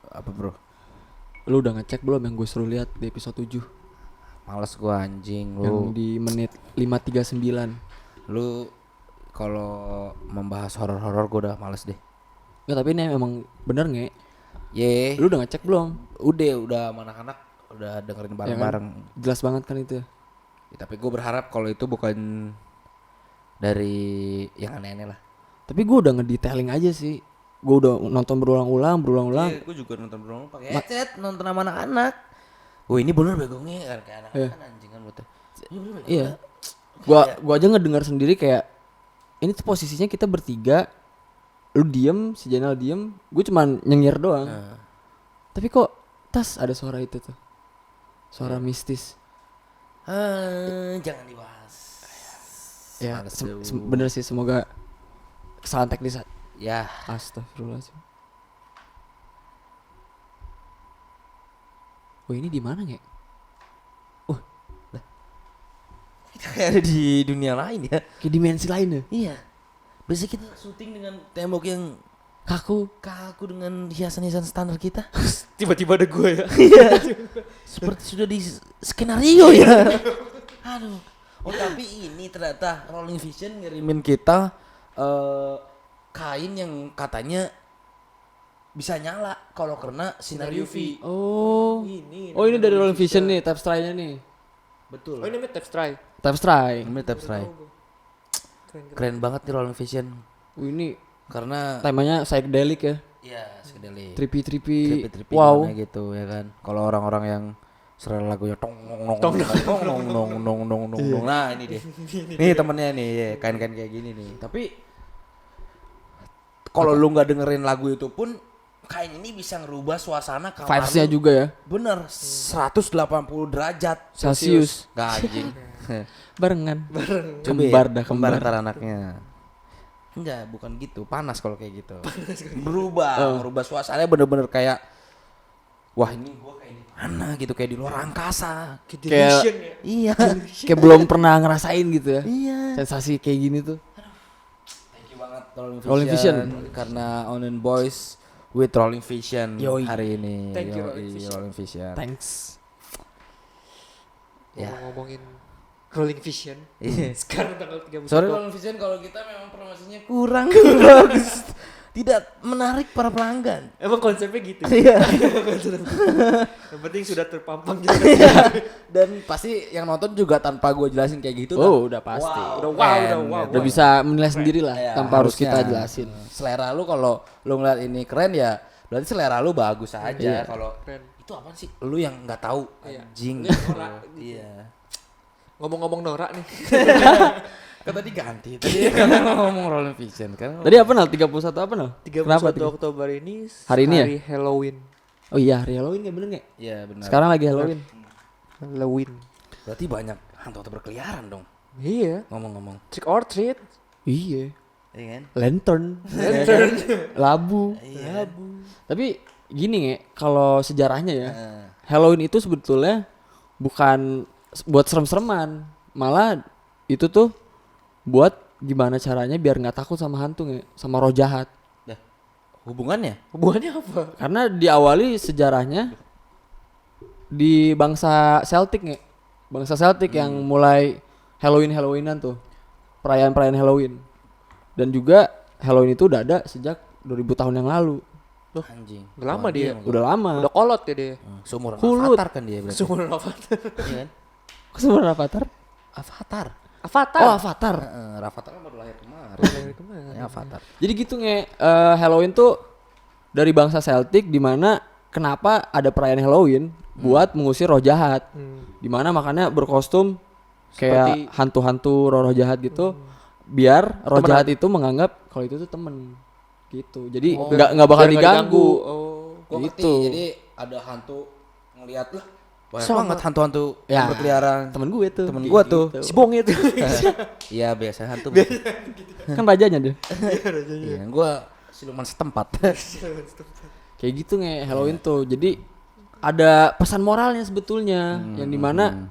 Apa bro? Lu udah ngecek belum yang gue suruh lihat di episode 7? Males gua anjing Yang lu. di menit 5:39. Lu kalau membahas horor-horor gua udah males deh. Enggak, tapi ini emang bener nge? Ye, Lu udah ngecek belum? udah sama anak-anak udah dengerin bareng-bareng. Jelas banget kan itu. Ya, tapi gue berharap kalau itu bukan dari yang aneh-aneh lah. Tapi gue udah ngedetailing aja sih. Gue udah nonton berulang-ulang. Iya, gue juga nonton berulang pakai headset, nonton sama anak-anak. Wah ini bener begongnya kan kayak anak-anak kan anjing kan betul. Iya. Gua aja ngedengar sendiri kayak ini tuh posisinya kita bertiga. Lu diem, si Jenal diem, gue cuman nyengir doang. Tapi kok tas ada suara itu tuh. Suara mistis. Jangan dibahas. Ya, Males tuh. bener sih, semoga kesalahan teknis. Ya, Astagfirullahaladzim. Oh ini di mana ya? kayak ada di dunia lain ya. Kayak dimensi lain ya? Iya. Biasanya kita syuting dengan tembok yang Kaku. kaku dengan hiasan-hiasan standar kita. Tiba-tiba ada gue ya. Iya. Seperti sudah di skenario ya. Aduh. Oh tapi ini ternyata Rolling Vision ngirimin kita kain yang katanya bisa nyala kalau kena sinar UV. Oh. Ini. Oh ini dari Rolling Vision nih, Tapestry-nya nih. Betul. Oh ini namanya Tapestry. Tapestry. Ini Tapestry. Keren. Keren banget nih Rolling Vision Ini karena temanya psychedelic ya. iya psychedelic. Trippy. Trippy Wow. gimana gitu ya kan. Kalau orang-orang yang selera lagunya tong nong. Nah, ini deh. Nih temennya nih, ya, kain-kain kayak gini nih. Tapi kalau lu nggak dengerin lagu itu pun kain ini bisa ngerubah suasana kamar Vibes-nya lu. juga ya. Bener, 180 derajat Celsius. Nggak anjing. Barengan. Coba Kembar ya, dah, kembar kembar. antar anaknya. Enggak, bukan gitu. Panas kalau kayak gitu. Berubah, merubah suasananya bener-bener kayak wah ini gua kayak di mana gitu, kayak di luar angkasa. Kayak Iya. kayak belum pernah ngerasain gitu ya. Iya. Sensasi kayak gini tuh. Thank you banget Rolling Vision, Rolling Vision. karena Onen Boys with Rolling Vision Yoi. hari ini. Thank you, Yoi, Rolling Vision. Rolling Vision. Thanks. Ya. Ngomongin Rolling Vision. Iya. Sekarang tanggal 31. Sorry Rolling Vision kalau kita memang promosinya kurang bagus. Tidak menarik para pelanggan. Emang konsepnya gitu. Iya. Yang penting sudah terpampang gitu. Dan pasti yang nonton juga tanpa gue jelasin kayak gitu. Oh, udah pasti. Udah wow, udah wow. Udah bisa menilai sendiri lah Ya, tanpa harus harusnya. kita jelasin. Selera lu kalau lu ngeliat ini keren ya berarti selera lu bagus aja. Iya. Kalau Keren. itu apa sih? Lu yang nggak tahu Iya. anjing. Lu yang norak gitu. Iya. Ngomong-ngomong Nora nih. Kan tadi ganti. Tadi kan ngomong Rolling Vision kan. Tadi apa Nal? 31 apa Nal? 31 Kenapa tadi? Oktober ini Hari ini ya? hari Halloween. Oh iya, hari Halloween ya bener nggak? Iya benar. Sekarang lagi Halloween. Halloween. Berarti banyak hantu berkeliaran dong. Iya. Ngomong-ngomong. Trick or treat. Iya. Iya kan? Lantern. Labu. Iya. Tapi gini nge, kalau sejarahnya ya, Nah, Halloween itu sebetulnya bukan buat serem-sereman, malah itu tuh buat gimana caranya biar nggak takut sama hantu nge, sama roh jahat. dah. Hubungannya? Hubungannya apa? Karena diawali sejarahnya di bangsa Celtic nge, bangsa Celtic yang mulai Halloweenan tuh, perayaan Halloween. Dan juga Halloween itu udah ada sejak 2000 tahun yang lalu. Anjing. Udah lama dia. Udah lama. Udah kolot ya dia. Seumuran Kulut. Avatar kan dia berarti. Sumur Avatar. Iya kan? Kesemua Avatar? Avatar. Avatar. Oh Avatar. Avatar kan baru lahir kemarin. Dari kemana? Ya, Avatar. Jadi gitu nge, Halloween tuh dari bangsa Celtic di mana kenapa ada perayaan Halloween buat mengusir roh jahat. Di mana makanya berkostum kayak Seperti- hantu-hantu roh jahat gitu biar roh Temenan. jahat itu menganggap kalau itu tuh temen gitu. Jadi Oh, nggak bakal biar nggak diganggu. Oh. Gua ngerti. Gitu. Jadi ada hantu ngeliat lah. Banyak Sama. banget hantu-hantu Ya. yang berkeliaran. Temen gue tuh. Temen gua tuh. Si Bong itu. Iya biasa hantu. Kan rajanya dia. Iya, gua siluman setempat. Kayak gitu nge Halloween tuh. Jadi ada pesan moralnya sebetulnya yang dimana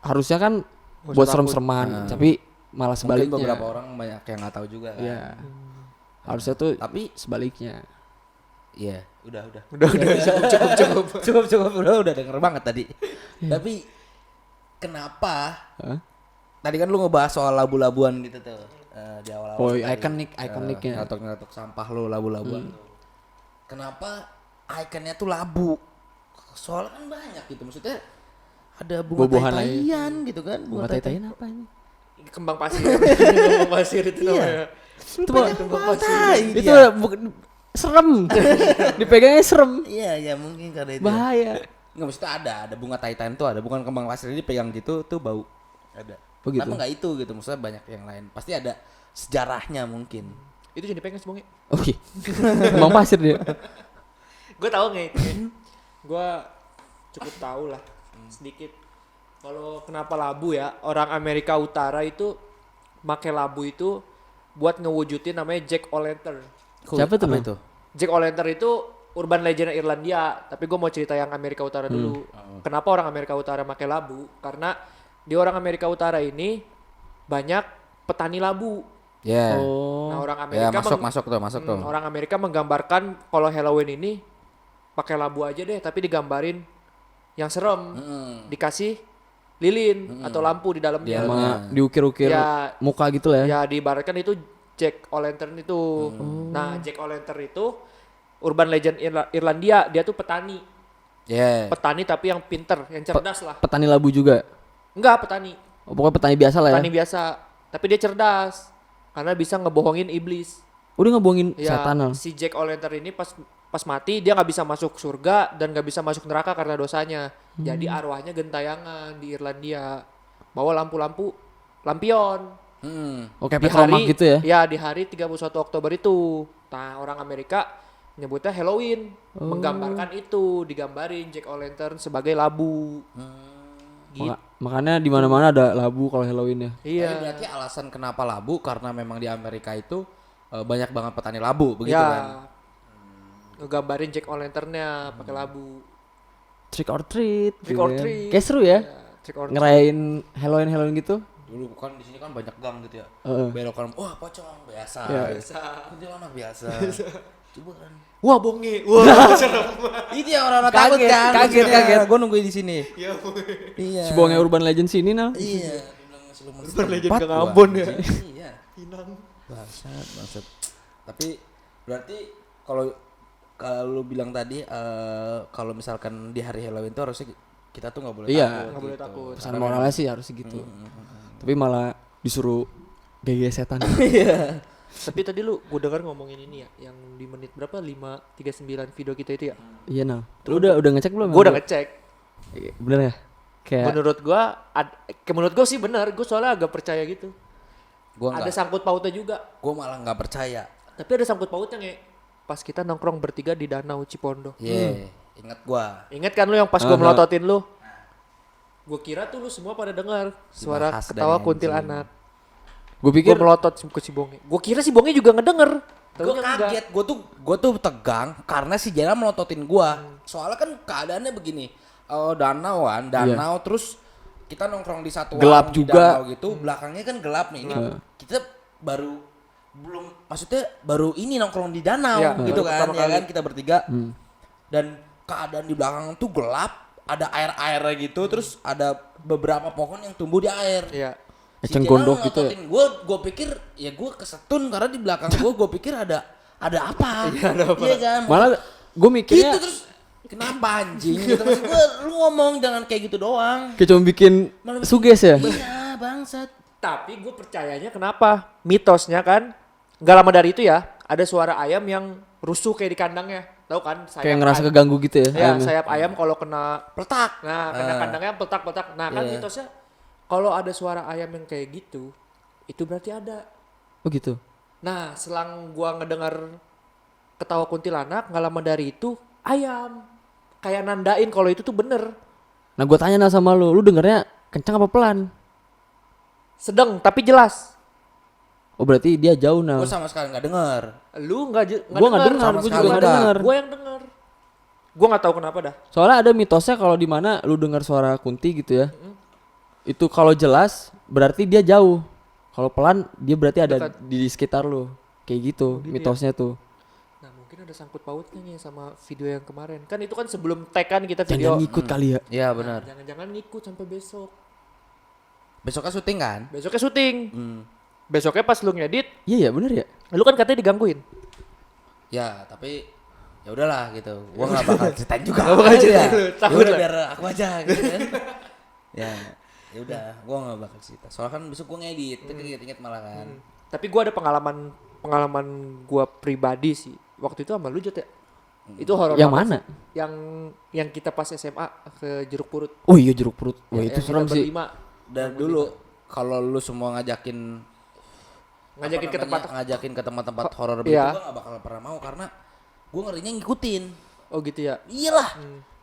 harusnya kan Nggak buat usah takut. serem-sereman, tapi malah Mungkin sebaliknya. beberapa orang banyak yang nggak tahu juga kan. Iya. Harusnya tuh Tapi sebaliknya. Iya, udah. Udah cukup. Udah denger banget tadi. Tapi kenapa? Hah? Tadi kan lu ngebahas soal labu-labuan gitu tuh. Di awal-awal. Oh, tadi. ikoniknya. Ngelatok sampah lu labu-labuan tuh. Kenapa ikonnya tuh labu? Soalnya kan banyak gitu, maksudnya ada bunga Buah-buahan tai-taian gitu kan. Bunga tai-taian apa ini? Kembang pasir. Kembang pasir itu namanya. Itu Kembang tai itu dia. serem. Dipegangnya serem. Iya, mungkin karena itu. Bahaya. Enggak, maksudnya ada bunga tai-taian tuh ada, bukan kembang pasir ini pegang gitu tuh bau. Ada. Oh gitu. Kenapa enggak itu gitu? Maksudnya banyak yang lain. Pasti ada sejarahnya mungkin. Itu jadi pengen sebongnya. Oke. Kembang pasir dia. Gue tahu nggak itu? Gue cukup tahu lah sedikit. Kalau kenapa labu ya, orang Amerika Utara itu make labu itu buat ngewujudin namanya Jack O'Lantern. Siapa tuh, Apa Bang? itu? Jack O'Lantern itu urban legend Irlandia, tapi gue mau cerita yang Amerika Utara dulu. Kenapa orang Amerika Utara make labu? Karena di orang Amerika Utara ini banyak petani labu. Ya. Oh. Nah, orang Ya, Amerika masuk tuh. orang Amerika menggambarkan kalau Halloween ini pakai labu aja deh, tapi digambarin yang serem. Dikasih lilin atau lampu di dalamnya. Sama diukir-ukir Ya, muka gitu lah ya. Ya diibaratkan itu Jack O'Lantern itu. Nah, Jack O'Lantern itu urban legend Irlandia, dia tuh petani. Ya. Petani tapi yang pinter, yang cerdas lah. Petani labu juga. Enggak, petani. Oh, pokoknya petani biasa lah ya. Petani biasa, tapi dia cerdas karena bisa ngebohongin iblis. Udah ngebohongin Ya, setan lah. si Jack O'Lantern ini pas mati dia nggak bisa masuk surga dan nggak bisa masuk neraka karena dosanya. Jadi arwahnya gentayangan di Irlandia. Bawa lampu-lampu lampion. Oh, kayak Di petromak hari gitu ya. Ya, di hari 31 Oktober itu. Nah, orang Amerika nyebutnya Halloween, menggambarkan itu, digambarin Jack O'Lantern sebagai labu. Gitu. Makanya di mana-mana ada labu kalau Halloween ya. Iya. Tapi berarti alasan kenapa labu karena memang di Amerika itu banyak banget petani labu begitu Ya. kan. Ngegambarin Jack O'Lantern-nya pakai labu. Trick or treat. Trick gitu or ya. treat. Kayak seru ya. Trick or treat. Ngerayain Halloween gitu. Dulu kan di sini kan banyak gang gitu ya. Heeh. Belok kanan, wah pocong biasa. Ya. Biasa. Kuntilanak biasa. Coba kan. Wah, bonge. Wah, serem. Itu yang orang-orang takut kan. kaget. Gue nungguin di sini. Ya, Iya. Si Bongnya Urban Legend sini nah. Iya. Dibilang siluman Urban Legend setempat, ke gua. Ambon ya. Iya. Inang. Bangsat. Tapi berarti kalau bilang tadi kalau misalkan di hari Halloween itu harusnya kita tuh nggak boleh Iya. takut. Nggak boleh takut. Pesan moralnya sih harus gitu. Tapi malah disuruh GG setan. Iya. Tapi tadi lu gue dengar ngomongin ini ya, yang di menit berapa? 5:39 video kita itu ya. Iya nah. Lu udah ngecek belum? Gue udah ngecek. Bener ya? Kayak Menurut gua sih benar, gue soalnya agak percaya gitu. Gua Ada nggak. sangkut pautnya juga. Gua malah nggak percaya. Tapi ada sangkut pautnya nge. Pas kita nongkrong bertiga di Danau Cipondo. Iya. Ingat gua. Ingat kan lu yang pas gue melototin lu? Gue kira tuh lu semua pada dengar suara Dibahas ketawa dari kuntilanak. gue Gue pikir melotot ke si Bonge. Gue kira si Bonge juga ngedenger. Gue Taunya enggak. kaget, gue tuh tegang karena si Jena melototin gua. Soalnya kan keadaannya begini, danau terus kita nongkrong di satu Gelap warung di juga. danau gitu, belakangnya kan gelap nih. Ini kita baru ini nongkrong di danau Iya, gitu baru kan, pertama ya kali. kan kita bertiga. Dan keadaan di belakang tuh gelap, ada air-airnya gitu, terus ada beberapa pohon yang tumbuh di air. Iya. Eceng gondok gitu ya? Gue pikir ya gue kesetun karena di belakang gue pikir ada apa. Iya kan. malah gue mikirnya Gitu terus kenapa anjing gitu maksud gue lu ngomong jangan kayak gitu doang. kayak cuma bikin Malah suges ya. Iya bangsat. Tapi gue percayanya kenapa? Mitosnya kan nggak lama dari itu ya ada suara ayam yang rusuh kayak di kandangnya. Tahu kan? Kayak ngerasa keganggu gitu ya. Ya, ayamnya. sayap ayam kalau kena Peletak. Nah, kena kandangnya peletak-peletak. Nah, kan Iya. mitosnya kalau ada suara ayam yang kayak gitu, itu berarti ada. Oh gitu. Nah, selang gua ngedengar ketawa kuntilanak, nggak lama dari itu ayam kayak nandain kalau itu tuh bener. Nah gue tanya nah sama lu dengernya kencang apa pelan? Sedang tapi jelas. Oh berarti dia jauh nah. Gue sama sekali nggak denger. Lu nggak Gue nggak dengar, Sama gue sekali juga nggak nggak. dengar. Gua yang denger. Gua nggak tahu kenapa dah. Soalnya ada mitosnya kalau di mana lu dengar suara kunti gitu ya. Itu kalau jelas berarti dia jauh. Kalau pelan dia berarti ada Dekat. di sekitar lu. Kayak gitu gitu ya? mitosnya tuh. Nah, mungkin ada sangkut pautnya nih sama video yang kemarin. Kan itu kan sebelum tag kan kita Jangan video. ngikut kali ya. Iya benar. Jangan-jangan ngikut sampai besok. Besoknya syuting kan? Besoknya syuting. Besoknya pas lu ngedit, Iya ya bener ya. lu kan katanya digangguin. Ya tapi ya udahlah gitu. Gua nggak bakal ceritain juga. Nggak bakal ceritain Ya. lu, Ya takut udah lah. biar aku aja gitu kan. Ya udah, gua nggak bakal cerita. Soalnya kan besok gua ngedit, inget-inget malah kan. Tapi gua ada pengalaman gua pribadi sih. Waktu itu sama lu Jot ya. Itu horor Yang banget mana? sih. Yang kita pas SMA ke Jeruk Purut. Oh iya jeruk perut. Wah Ya, itu yang serem kita sih. berlima. Dan dulu kalau lu semua ngajakin Ngajakin ke tempat-tempat horor begitu, Iya. gua gak bakal pernah mau karena gua ngerinya ngikutin. Oh gitu ya. Iyalah.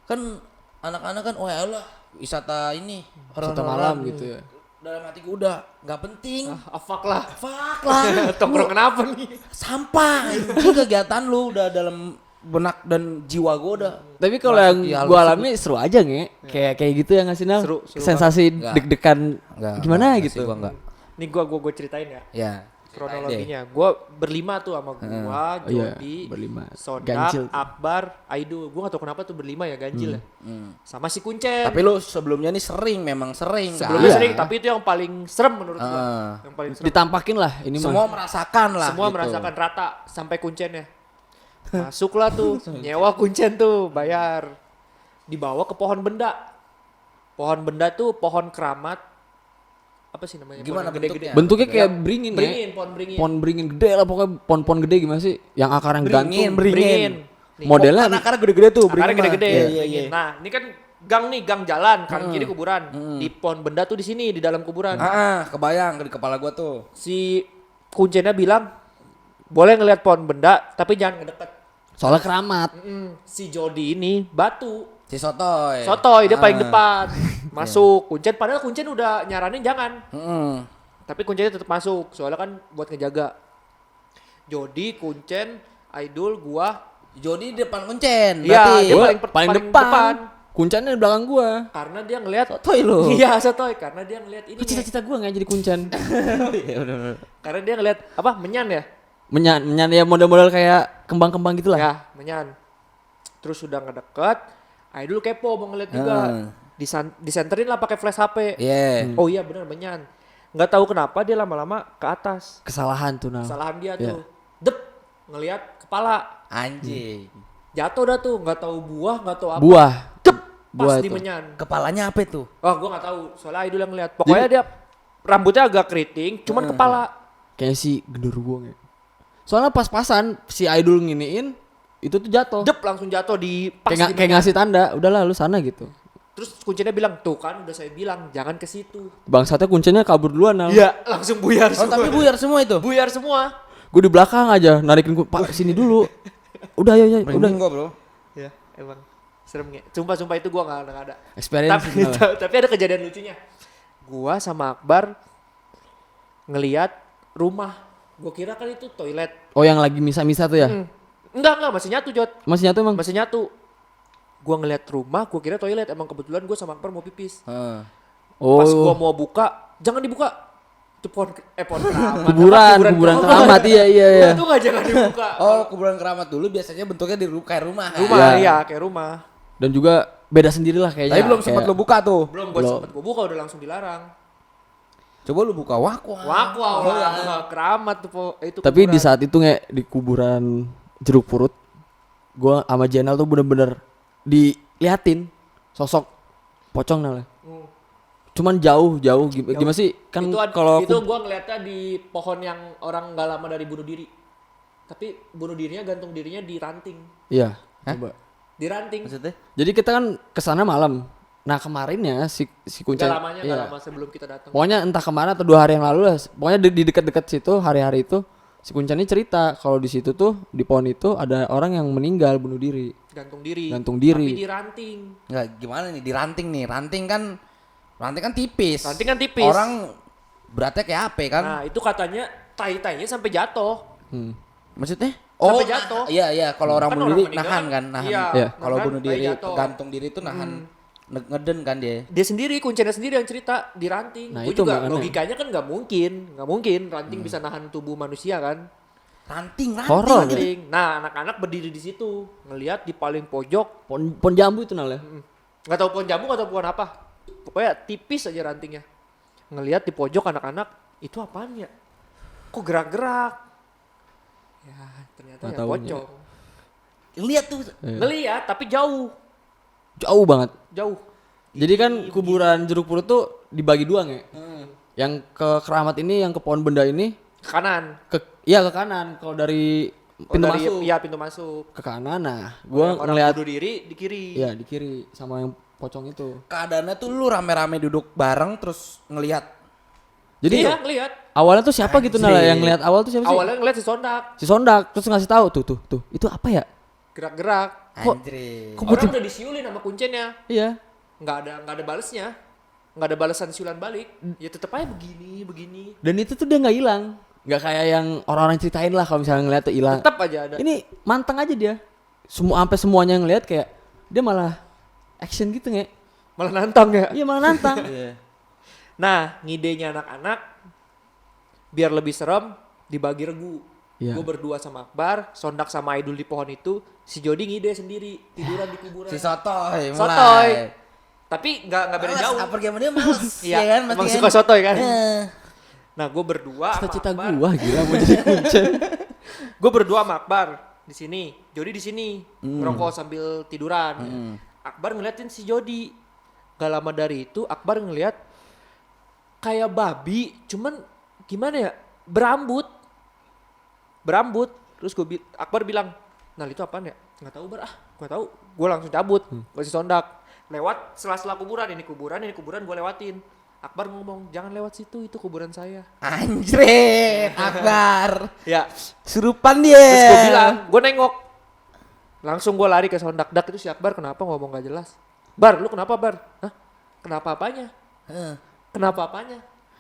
Kan anak-anak kan wah Allah wisata ini Wisata horor-hororan. malam gitu ya. Dalam hati gua udah nggak penting. Fuck lah. Fuck lah. Tongkrong kenapa nih? Sampah. Ini kegiatan lu udah dalam benak dan jiwa gua udah. Tapi kalau Masuk yang di hal gua tersebut. alami seru aja kayak gitu ya nggak sih Nal? Seru Sensasi banget. deg-degan gimana Enggak gitu. sih, gua enggak. Nih gua ceritain ya Ya. kronologinya. Gua berlima tuh sama gua, Oh iya, Jody, berlima. Sondak, Ganjil. Akbar, Aidul. Gua gak tau kenapa tuh berlima ya ganjil ya. Sama si Kuncen. Tapi lu sebelumnya nih memang sering kan? Sebelumnya Iya. sering, tapi itu yang paling serem menurut gua. Ah. Yang paling serem. Ditampakin lah ini Semua mah. merasakan lah. Semua gitu. merasakan rata sampai Kuncennya. Masuklah tuh, nyewa Kuncen tuh, bayar. Dibawa ke pohon benda. Pohon benda tuh pohon keramat. Apa sih namanya? Gimana Pohon yang gede-gede. bentuknya? Bentuknya kayak beringin ya. Beringin, pohon beringin. Pohon beringin gede lah pokoknya pohon-pohon gede gimana sih? Yang akarnya gantung. beringin. Nih, Modelnya Akarnya gede-gede tuh. akarnya beringin mah. gede-gede. Iya, iya, beringin. iya. Nah, ini kan gang nih, gang jalan, kanan kiri kuburan. Di pohon benda tuh di sini, di dalam kuburan. Kebayang di kepala gua tuh. Si Kuncennya bilang, boleh ngelihat pohon benda, tapi jangan ngedeket. Soalnya keramat. Si Jody ini batu. Si Sotoy. Sotoy, dia paling depan. Masuk, Kuncen. Padahal Kuncen udah nyaranin jangan. Tapi Kuncennya tetap masuk, soalnya kan buat ngejaga. Jody, Kuncen, Aidul, gua. Jody di depan Kuncen. Iya, Berarti. dia Gua paling depan. depan. Kuncanya di belakang gua. Karena dia ngelihat Sotoy lu. Iya, Sotoy. Karena dia ngelihat ini. Kok cita-cita gua nggak jadi kuncen? Iya benar. Karena dia ngelihat apa? Menyan ya? Menyan ya model-model kayak kembang-kembang gitu lah. Ya, menyan. Terus udah ngedeket, Aidul kepo mau ngeliat juga. Disenterin lah pakai flash HP. Iya. Oh iya benar menyan. Nggak tahu kenapa dia lama-lama ke atas. Kesalahan tuh Nal. Kesalahan dia Iya. tuh. Dep ngelihat kepala. Anjing. Jatuh dah tuh, nggak tahu buah, nggak tahu apa. Buah. Dep pas Buah di tuh. menyan. Kepalanya apa itu? Oh, gua nggak tahu. Soalnya Aidul yang ngeliat. Pokoknya dia rambutnya agak keriting, cuman kepala. Kayak si genderuwo ya. Soalnya pas-pasan si Aidul nginiin itu tuh jatuh. Dep langsung jatuh di pas di Kayak menyan. ngasih tanda, udahlah lu sana gitu. Terus kuncinya bilang, tuh kan udah saya bilang jangan ke situ. Bangsatnya kuncinya kabur duluan Nal. Iya, langsung buyar Oh semua. tapi buyar semua itu. Buyar semua. Gue di belakang aja narikin gua, Pak sini dulu. Udah ayo udah. Merinding gua bro. Ya, emang serem ya. Sumpah itu gua nggak ada. Experience Tapi, Nal. tapi ada kejadian lucunya. Gua sama Akbar ngelihat rumah. Gua kira kan itu toilet. Oh yang lagi misa-misa tuh ya? Enggak, masih nyatu, Jot. Masih nyatu emang? Masih nyatu. Gua ngelihat rumah, gua kira toilet. Emang kebetulan gua sama Akbar mau pipis. Oh. Pas gua mau buka, jangan dibuka. Itu pohon keramat. Kuburan keramat iya. Itu nggak jangan dibuka. Oh kuburan keramat dulu biasanya bentuknya di kayak rumah. kan? Rumah, Ya. iya kayak rumah. Dan juga beda sendiri lah kayaknya. Tapi belum sempat Kayak- lu buka tuh. Belum sempet gua buka udah langsung dilarang. Coba lu buka wah. Wah, keramat tuh itu. Tapi di kuburan. saat itu nge di kuburan Jeruk Purut, gua sama Jenal tuh bener-bener diliatin sosok pocong Nal. Cuman jauh gimana sih kan kalau itu gua ngeliatnya di pohon yang orang nggak lama dari bunuh diri. Tapi bunuh dirinya gantung dirinya di ranting. iya coba. Di ranting. Maksudnya? Jadi kita kan kesana malam. Nah kemarinnya si Kuncen Gak lamanya, iya. gak lama sebelum kita datang. Pokoknya entah kemana atau 2 hari yang lalu lah. Pokoknya di dekat-dekat situ hari-hari itu si Kuncen ini cerita kalau di situ tuh di pohon itu ada orang yang meninggal bunuh diri. Gantung diri. Gantung diri. Tapi di ranting. Enggak gimana nih di ranting nih. Ranting kan tipis. Ranting kan tipis. Orang beratnya kayak apa kan? Nah itu katanya tai-tainya sampai jatuh. Maksudnya? Sampai jatuh. Iya kalau orang Kan bunuh orang diri meninggal nahan kan, kan, nahan. iya, Iya. Kalau nahan, bunuh tai diri, jatuh. gantung diri itu nahan ngeden kan dia. Dia sendiri, Kuncennya sendiri yang cerita di ranting. Nah, Gua itu juga makanya. logikanya kan nggak mungkin ranting bisa nahan tubuh manusia kan. Ranting. Horor. Ranting. Nah, anak-anak berdiri di situ, ngelihat di paling pojok. Pohon jambu itu Nal ya. Nggak tahu pohon jambu atau pohon apa. Pokoknya tipis aja rantingnya. Ngelihat di pojok anak-anak, itu apaan ya? Kok gerak-gerak? Ya, ternyata Nggak ya taunya. pocong. Lihat tuh. Ngelihat tapi jauh. Jauh banget. Jauh. Jadi kan kuburan jeruk purut tuh dibagi dua nge. Yang ke keramat ini, yang ke pohon benda ini Ke kanan. ke kanan. Kalau dari Oh, pintu dari- masuk Iya, pintu masuk. ke kanan. Nah, Yang gua orang ngeliat bunuh diri di kiri. iya di kiri sama yang pocong itu. Keadaannya tuh lu rame-rame duduk bareng terus ngelihat. Jadi Iya, ngelihat. awalnya tuh siapa gitu Nala yang ngeliat awal tuh siapa sih? Awalnya ngelihat si Sondak Si Sondak terus ngasih tahu tuh. Itu apa ya? gerak-gerak. Anjir. Kok Orang udah disiulin sama kuncennya. Iya. Nggak ada balesnya. Nggak ada balasan siulan balik. Ya tetep aja begini. Dan itu tuh dia nggak hilang. Nggak kayak yang orang-orang ceritain lah kalau misalnya ngeliat tuh hilang. Tetep aja ada. Ini manteng aja dia. Sampai semuanya ngeliat kayak dia malah action gitu nge. Malah nantang ya. Iya malah nantang. Iya. Nah, ngidenya anak-anak biar lebih serem dibagi regu. Iya. Gue berdua sama Akbar, Sondak sama Aidul di pohon itu, si Jody ngide sendiri tiduran di kuburan. Si Sotoy mulai. Sotoy. Tapi nggak beda Males, jauh. apa game dia males. Iya, kan, emang mesti suka sotoy kan. Nah, gue berdua sama Cita-cita Akbar. gua gila mau jadi kuncen. Gue berdua sama Akbar di sini, Jody di sini, ngerokok sambil tiduran. Akbar ngeliatin si Jody. Gak lama dari itu Akbar ngeliat kayak babi, cuman gimana ya? Berambut. Terus Akbar bilang, "Nah, itu apaan ya?" Nggak tahu, Bar. Nggak tahu. Gue langsung cabut. Gue si Sondak. Lewat sela-sela kuburan, ini kuburan gue lewatin. Akbar ngomong, "Jangan lewat situ, itu kuburan saya." Anjir, Akbar. Ya, Serupan dia. terus gue bilang, gue nengok. Langsung gue lari ke Sondak. Dak, itu si Akbar kenapa ngomong gak jelas? Bar, lu kenapa, Bar? Hah? Kenapa apanya? Heeh. Kenapa apanya?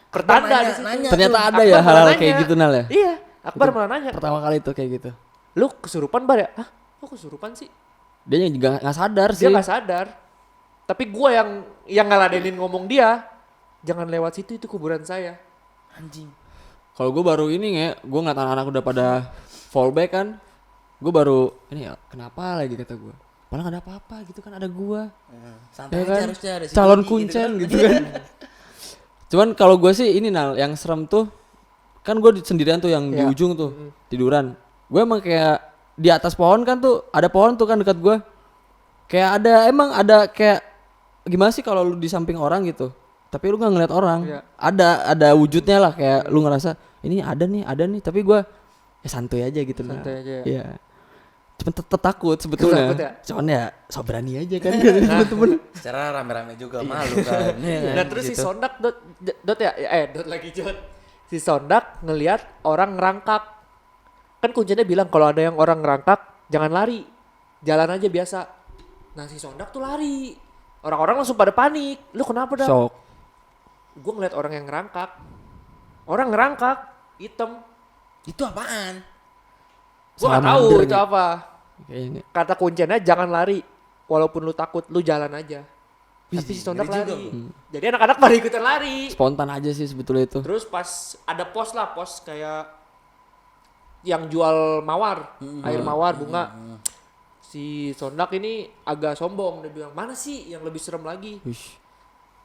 Pertanda nanya- di situ. nanya. Ternyata ada Akbar ya malah hal-hal nanya. kayak gitu Nal ya. Iya, Akbar malah nanya. Pertama kali tuh kayak gitu. Lu kesurupan, Bar ya? Hah? Kok kesurupan sih? Dia juga nggak sadar sih. Dia gak sadar. Tapi gue yang ngeladenin ngomong dia, jangan lewat situ, itu kuburan saya. Anjing. Kalau gue baru ini nge, gue ngeliat anak-anak udah pada fallback kan. Gue baru ini ya kenapa lagi kata gue. Malah gak ada apa-apa gitu kan ada gue. Santai Ya aja kan? harusnya ada si Calon Didi kuncen kan. gitu kan. Cuman kalau gue sih ini Nal, yang serem tuh kan gue sendirian tuh yang di Iya. ujung tuh tiduran. Gue emang kayak di atas pohon kan tuh ada pohon tuh kan dekat gue. Kayak ada kayak gimana sih kalau lu di samping orang gitu. Tapi lu nggak ngeliat orang. Iya. Ada wujudnya lah kayak lu ngerasa ini ada nih. Tapi gue ya santuy aja gitu Nal. Santai aja ya. Iya. Cuman tetep takut sebetulnya. Takut ya? Cuman ya so berani aja kan temen-temen. Secara rame-rame juga malu kan. Iya kan? Nah terus si Gitu. Sondak dot ya, dot lagi Jod. Si Sondak ngelihat orang ngerangkak. Kan kuncinya bilang kalau ada yang orang ngerangkak jangan lari, jalan aja biasa. Nah si Sondak tuh lari. Orang-orang langsung pada panik. Lu kenapa dah? Shock. Gue ngeliat orang yang ngerangkak. Orang ngerangkak, hitam. Itu apaan? Gue gak tahu Salamander itu nih. apa. Kayaknya. Kata kuncinya jangan lari. Walaupun lu takut, lu jalan aja. Tapi si Sondak ngeri juga, lari. Bro. Jadi anak-anak pada ikutan lari. Spontan aja sih sebetulnya itu. Terus pas ada pos kayak yang jual mawar, air mawar, bunga. Si Sondak ini agak sombong, dia bilang, "Mana sih yang lebih serem lagi?" Wish,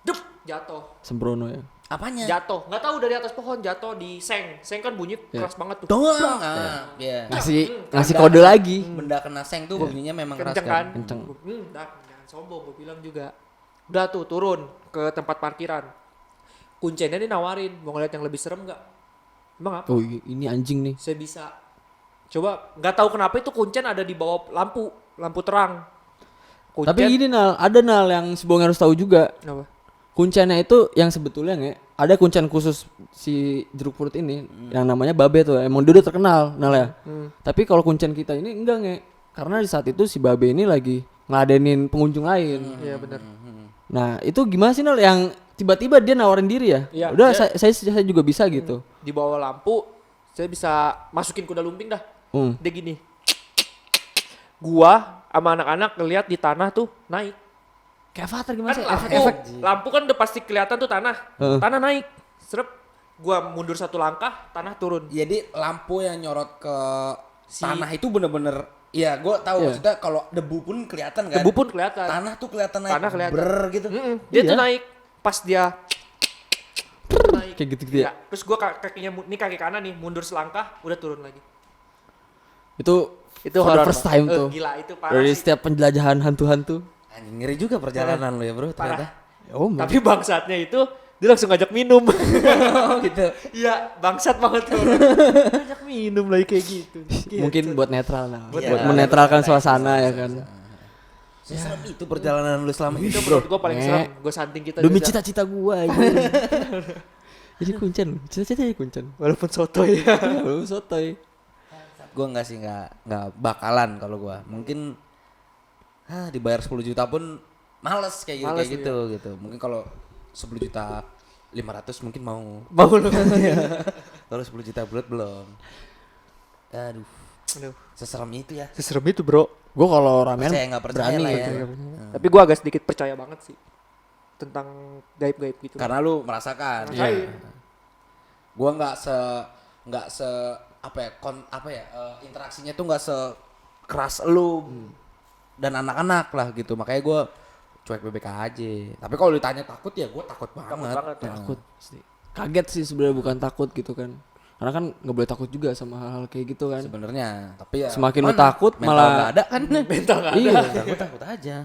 Dup, jatuh. sembrono ya. Apanya? Jatuh. Nggak tahu dari atas pohon jatuh di seng. Seng kan bunyi keras banget tuh. Doang. Ah, iya. Ngasih kode lagi. Benda kena seng tuh bunyinya memang keras Kenceng kan? kan. Kenceng. Dak, jangan sombong, gue bilang juga. Udah tuh turun ke tempat parkiran. Kuncennya dia nawarin, mau ngeliat yang lebih serem nggak? Emang apa? Oh ini anjing nih. Saya bisa. Coba, nggak tahu kenapa itu kuncen ada di bawah lampu terang. Kuncen, Tapi gini ada Nal yang Sibong harus tahu juga. Apa? Kuncennya itu yang sebetulnya nge, ada kuncen khusus si jeruk purut ini yang namanya Babe tuh. Emang dia udah terkenal Nal ya. Tapi kalau kuncen kita ini enggak nge. Karena di saat itu si Babe ini lagi ngeladenin pengunjung lain. Iya benar. Nah itu gimana sih Nal yang tiba-tiba dia nawarin diri ya? Iya, Udah dia- saya juga bisa gitu. Di bawah lampu, saya bisa masukin kuda lumping dah. Dia gini. Gua sama anak-anak ngeliat di tanah tuh naik. Kayak Avatar gimana Kan sih? lampu kan udah pasti kelihatan tuh tanah. Tanah naik. Serep. gua mundur satu langkah, tanah turun. Jadi lampu yang nyorot ke Si- tanah itu bener-bener, ya gue tahu Iya. maksudnya kalau debu pun kelihatan kan. Debu pun kelihatan. Tanah tuh kelihatan naik. Tanah kelihatan. Ber gitu. Dia Iya. tuh naik pas dia naik. Kayak gitu-gitu ya. Terus gua kakinya ini kaki kanan nih mundur selangkah udah turun lagi. Itu Itu for the horor, first Pak. time tuh. Gila itu parah Dari sih. setiap penjelajahan hantu-hantu. Anjing, ngeri juga perjalanan lo ya bro ternyata. Oh, Tapi bangsatnya itu dia langsung ngajak minum. Oh gitu. Iya, bangsat banget tuh. Ngajak minum lagi kayak gitu. mungkin buat netral nah. Iya, buat menetralkan iya, suasana iya, ya kan. Seserem itu perjalanan lu selama Itu itu menurut gua paling Nge. serem. Gua santing kita Demi juga. cita-cita gua aja. Jadi kuncen, cita-cita jadi kuncen. Walaupun sotoy ya. Belum sotoy. gue nggak sih nggak bakalan kalau gue mungkin dibayar 10 juta pun males kayak gitu Males, kayak gitu gitu mungkin kalau 10 juta 500 mungkin mau Mau lu. kalau 10 juta bulat belum. Aduh, Aduh, seserem itu ya. seserem itu, Bro. Gua kalau ramen Percaya nggak percaya berani lah gitu. ya. Tapi gua agak sedikit percaya banget sih tentang gaib-gaib gitu. Karena lu merasakan. Rasain. Gua nggak se apa ya interaksinya tuh nggak sekeras lu dan anak-anak lah gitu. Makanya gua cuek bebek aja. Tapi kalau ditanya takut ya gua takut banget. banget ya. Takut sih. Kaget sih sebenarnya bukan takut gitu kan. Karena kan nggak boleh takut juga sama hal-hal kayak gitu kan. Sebenarnya. Tapi ya Semakin lu mana? takut Mental malah nggak ada kan. Mental nggak ada. Iya. Gua takut aja.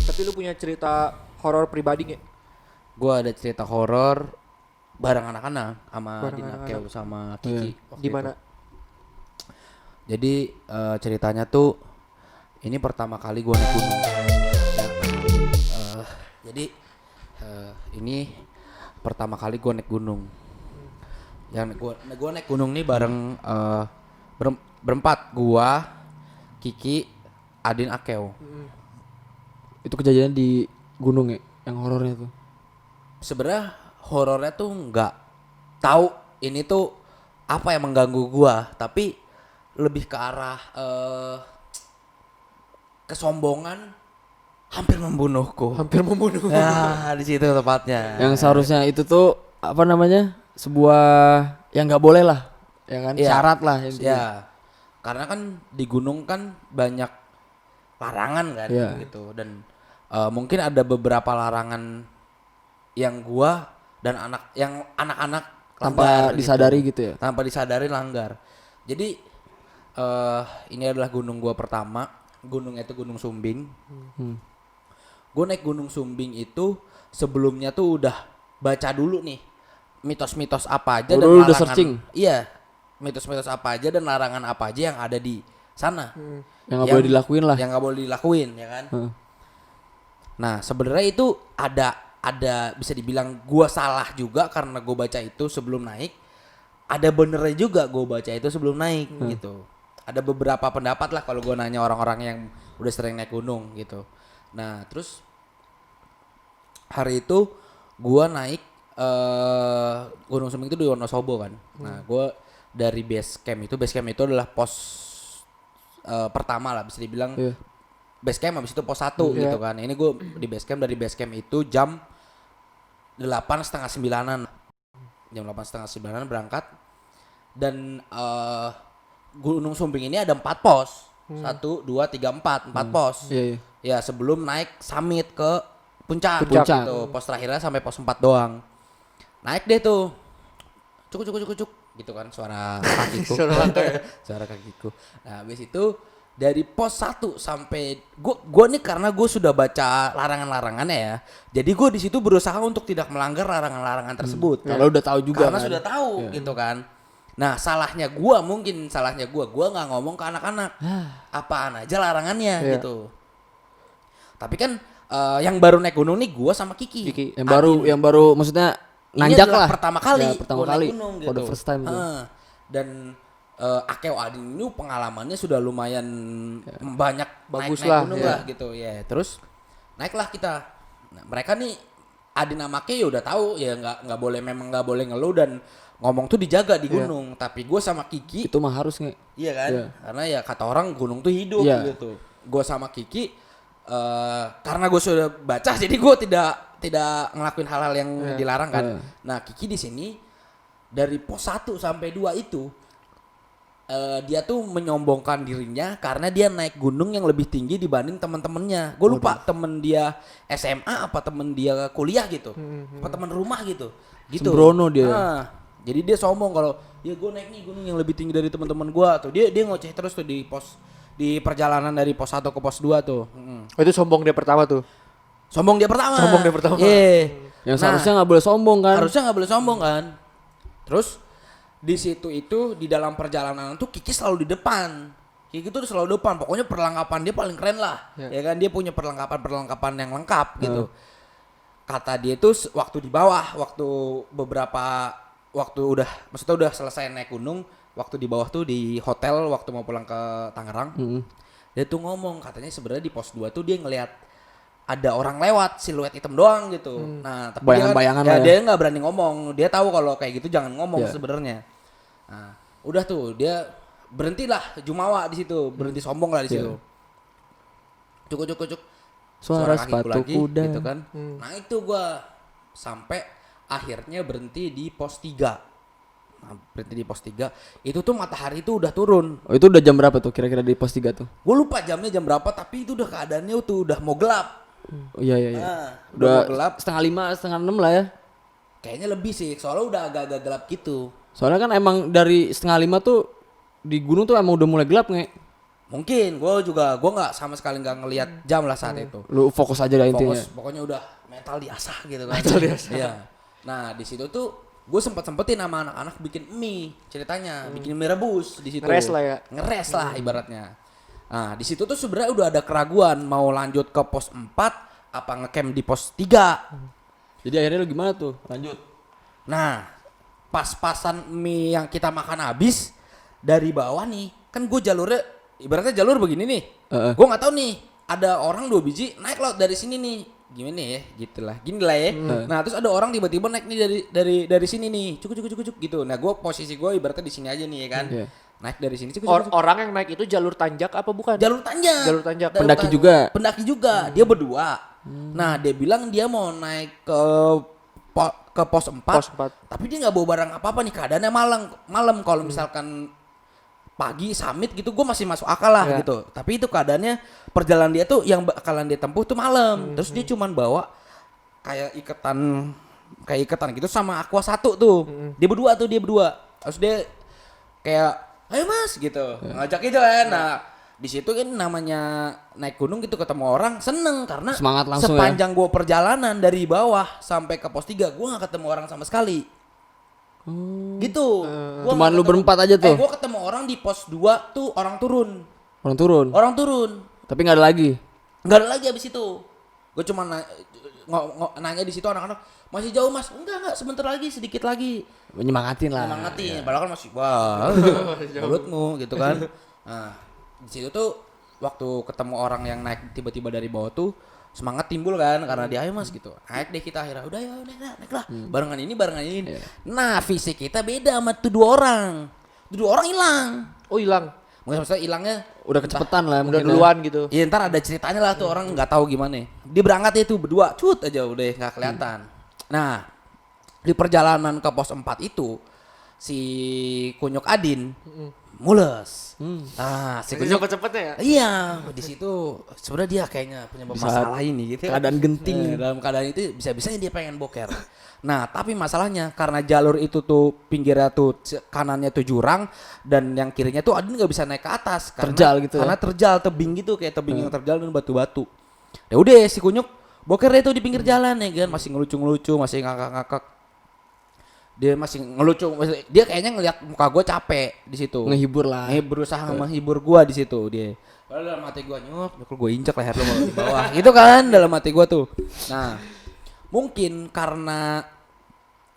Tapi lu punya cerita horor pribadi nggak? Gua ada cerita horor bareng anak-anak sama Bareng Dina anak-anak. Keo sama Kiki. waktu Di mana? itu. Jadi ceritanya tuh ini pertama kali gua naik gunung. Ya, jadi ini pertama kali gua naik gunung. Yang gua naik gunung nih bareng berempat, gua, Kiki, Adin, Akeo. Itu kejadian di gunung ya, yang horornya tuh. Sebenarnya horornya tuh nggak tahu ini tuh apa yang mengganggu gua, tapi lebih ke arah kesombongan hampir membunuhku. Hampir membunuh. Nah, di situ tepatnya. Yang seharusnya itu tuh apa namanya? Sebuah yang nggak boleh lah, ya kan? Iya. Syarat lah intinya. Ya, karena kan di gunung kan banyak larangan kan Iya. gitu dan mungkin ada beberapa larangan yang gua dan anak-anak Tanpa langgar disadari gitu. gitu ya. Tanpa disadari langgar. Jadi ini adalah gunung gua pertama. Gunungnya itu Gunung Sumbing. Hmm. Gue naik Gunung Sumbing itu sebelumnya tuh udah baca dulu nih mitos-mitos apa aja dan Udah larangan. searching? Iya, mitos-mitos apa aja dan larangan apa aja yang ada di sana. Yang nggak boleh dilakuin lah. Yang nggak boleh dilakuin ya kan. Heeh. Nah sebenarnya itu ada bisa dibilang gua salah juga karena gue baca itu sebelum naik. Ada benernya juga gue baca itu sebelum naik gitu. Ada beberapa pendapat lah kalau gue nanya orang-orang yang udah sering naik gunung gitu. Nah terus hari itu gue naik Gunung Sumbing itu di Wonosobo kan. Nah gue dari base camp itu adalah pos pertama lah bisa dibilang. Iya. Base camp habis itu pos 1 gitu kan. Ini gue di base camp, dari base camp itu jam 8:30-9. Jam 8:30-9 berangkat. Dan Gunung Sumbing ini ada 4 pos. 1, 2, 3, 4 pos. Iya, iya. Ya sebelum naik summit ke puncak, Puncak. gitu. Pos terakhirnya sampai pos 4 doang. Naik deh tuh. Cuk gitu kan suara kakiku. Suara kakiku. Nah, habis itu dari pos 1 sampai gua nih karena gue sudah baca larangan-larangannya ya. Jadi gue di situ berusaha untuk tidak melanggar larangan-larangan tersebut. Kalau udah tahu juga Karena kan. sudah tahu gitu kan. Nah, salahnya gua nggak ngomong ke anak-anak. Apaan aja larangannya Iya. gitu. Tapi kan yang baru naik gunung nih gua sama Kiki. Yang baru maksudnya nanjak adalah lah. pertama kali Ya, pertama gua naik kali. gunung For the gitu. first time tuh. Dan Akeo Adin ini pengalamannya sudah lumayan banyak Bagus naik lah, gunung ya. lah gitu ya. Terus naiklah kita. Nah, mereka nih Adin sama Akeo udah tahu ya nggak boleh ngeluh dan ngomong tuh dijaga di gunung. Tapi gue sama Kiki Itu mah harus nggak? iya kan? Iya. Karena ya kata orang gunung tuh hidup Iya. gitu. Gue sama Kiki karena gue sudah baca jadi gue tidak ngelakuin hal-hal yang dilarang kan. Nah, Kiki di sini dari pos 1 sampai 2 itu dia tuh menyombongkan dirinya karena dia naik gunung yang lebih tinggi dibanding teman-temannya. Gue lupa temen dia SMA apa temen dia kuliah gitu, apa temen rumah gitu. Sembrono dia. Nah, jadi dia sombong kalau ya gue naik nih gunung yang lebih tinggi dari teman-teman gue tuh. Dia ngoceh terus tuh di perjalanan dari pos 1 ke pos 2 tuh. Oh, itu sombong dia pertama tuh. Sombong dia pertama. Yang Nah, seharusnya nggak boleh sombong kan? harusnya nggak boleh sombong kan. Terus di situ itu di dalam perjalanan tuh Kiki selalu di depan. Kiki tuh selalu depan. Pokoknya perlengkapan dia paling keren lah. Ya kan dia punya perlengkapan yang lengkap gitu. Kata dia tuh waktu di bawah, waktu maksudnya udah selesai naik gunung, waktu di bawah tuh di hotel waktu mau pulang ke Tangerang. Dia tuh ngomong katanya sebenarnya di pos 2 tuh dia ngelihat ada orang lewat siluet hitam doang gitu. Nah, tapi Bayangan-bayangan dia lah ya. dia nggak berani ngomong. Dia tahu kalau kayak gitu jangan ngomong sebenarnya. Nah, udah tuh dia berhentilah jumawa di situ, berhenti sombong lah di situ. Cuk. Suara Kakiku sepatu lagi, kuda. gitu kan. Nah, itu gua sampai akhirnya berhenti di pos 3. Nah, berhenti di pos 3. Itu tuh matahari itu udah turun. Oh, itu udah jam berapa tuh kira-kira di pos 3 tuh? Gue lupa jamnya jam berapa tapi itu udah keadaannya tuh udah mau gelap. Oh, iya. Nah, Udah mau gelap. 5:30, 5:30 lah ya. Kayaknya lebih sih, soalnya udah agak-agak gelap gitu. Soalnya kan emang dari 4:30 tuh di gunung tuh emang udah mulai gelap nge. Mungkin gue nggak sama sekali nggak ngelihat jam lah saat itu. Lu fokus aja lah intinya. Pokoknya udah mental diasah gitu kan. Mental diasah. Iya. Nah di situ tuh gue sempetin sama anak-anak bikin mie ceritanya, bikin mie rebus di situ. Ngeres lah ya. Ngeres lah ibaratnya. Nah di situ tuh sebenarnya udah ada keraguan mau lanjut ke pos 4 apa ngecamp di pos 3. Jadi akhirnya lu gimana tuh? Lanjut. Nah pas-pasan mie yang kita makan habis dari bawah nih kan gue jalurnya ibaratnya jalur begini nih. Gue nggak tahu nih ada orang 2 biji naik laut dari sini nih. Gimana ya? Gitulah. Gini lah ya. Nah, terus ada orang tiba-tiba naik nih dari sini nih. Cuk gitu. Nah, posisi gue ibaratnya di sini aja nih ya kan. Iya. Naik dari sini cuk. Orang yang naik itu jalur tanjak apa bukan? Jalur tanjak. Jalur tanjak. Pendaki juga. Dia berdua. Nah, dia bilang dia mau naik ke pos 4. Pos 4. Tapi dia nggak bawa barang apa-apa nih. Keadaannya malam kalau misalkan pagi summit gitu gue masih masuk akal lah gitu. Tapi itu keadaannya perjalanan dia tuh yang bakalan dia tempuh tuh malam. Terus dia cuman bawa kayak iketan gitu sama Aqua 1 tuh. Dia berdua. Terus dia kayak ayo mas gitu ngajak gitu kan. Nah di situ kan namanya naik gunung gitu ketemu orang seneng karena Semangat langsung sepanjang gue perjalanan dari bawah sampai ke pos 3 gue nggak ketemu orang sama sekali. Gitu. Cuman lu berempat aja tuh. Gue ketemu orang di pos 2 tuh orang turun. Orang turun. Tapi nggak ada lagi. Nggak ada lagi abis itu. Gue cuma nanya di situ anak-anak masih jauh mas. Enggak sebentar lagi sedikit lagi. Menyemangatin lah. Nyemangatin. Padahal kan masih wah mulutmu gitu kan. Nah di situ tuh waktu ketemu orang yang naik tiba-tiba dari bawah tuh semangat timbul kan karena dia ayo mas gitu naik deh kita akhirnya udah ya naik lah barengan ini Nah fisik kita beda sama tuh 2 orang hilang. Oh, hilang. Maksudnya hilangnya Udah kecepetan lah Udah mungkin. duluan gitu. iya ntar ada ceritanya lah tuh orang nggak tahu gimana dia berangkat itu berdua cut aja udah nggak kelihatan. Nah di perjalanan ke pos 4 itu si Kunyuk Adin mules. Nah, si Kunyuk Cepet-cepetnya ya. iya, di situ sebenarnya dia kayaknya punya masalah ini gitu. keadaan genting. Dalam keadaan itu bisa-bisanya dia pengen boker. Nah, tapi masalahnya karena jalur itu tuh pinggirnya tuh kanannya tuh jurang dan yang kirinya tuh Adin nggak bisa naik ke atas Terjal gitu ya? Karena terjal tebing gitu kayak tebing yang terjal dan batu-batu. Ya udah si Kunyuk boker deh tuh di pinggir jalan ya kan, masih ngelucu-ngelucu, masih ngakak-ngakak. Dia masih ngelucu, dia kayaknya ngelihat muka gue capek di situ. Ngehibur lah. Berusaha menghibur gue di situ dia. Padahal dalam hati gue nyokol gue injek leher lo di bawah. Gitu kan dalam hati gue tuh. Nah, mungkin karena